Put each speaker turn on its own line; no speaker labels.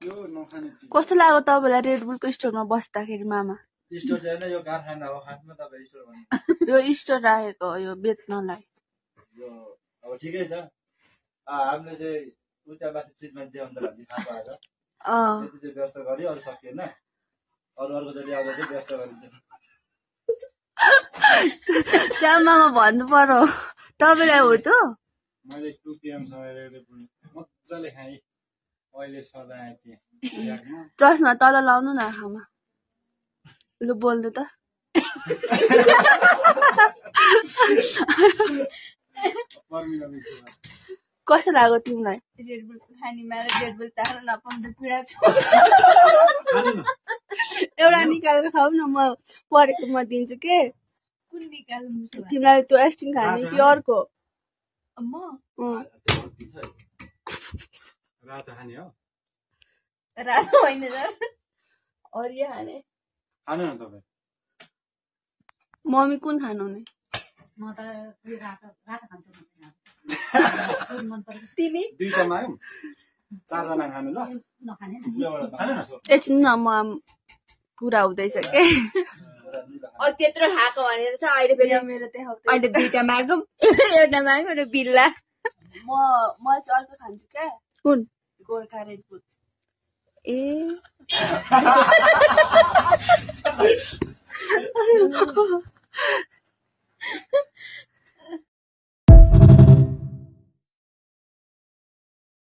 यो नखाने चिज
कस्तो लाग्यो तपाईलाई रेड बुलको स्टोरमा बस्दाखेरि मामा
स्टोर छैन यो कारखाना हो खासमा तपाईँ स्टोर भन्नु
यो स्टोर राखेको हो यो बेच्नलाई
यो अब ठिकै छ हामीले चाहिँ उता माथि फ्रिजमा देखाउनु त लागि थाहा पाएर त्यति चाहिँ व्यस्त गऱ्यो अरू सकिएन अर्को जति आउँदा चाहिँ व्यस्त गरिन्छ
श्याम मामा भन्नु पर्यो तपाईलाई हो त
मैले 2 PM रेड बुल मजाले खाएँ अहिले सदा आएँ त्यहाँ
चस्मा तल लाउनु न आँखामा लु बोल्नु त कस्तो लाग्यो तिमीलाई
रेड बुल खानीमा रेड बुल चाख्न नपाउँदा पीडा छ
एउटा निकालेर खाऊ न म परेको म दिन्छु के
कुन निकाल्नु छ
तिमीलाई त्यो आइसक्रिम खाने कि अर्को
म
रातो खाने हो
रातो होइन जर
हरिया खाने
खानु न तपाईँ
मम्मी कुन खानु नि
म त रातो खान्छु
तिमी
दुईटा मागौँ 4 जना खानु ल
नखाने
एकछिन न म कुरा हुँदैछ के त्यत्रो खाएको भनेर चाहिँ अहिले फेरि
मेरो
अहिले दुईटा मागौँ एउटा मागौँ एउटा बिल्ला म चाहिँ अर्को खान्छु क्या कुन गोर्खा रेड बुल ए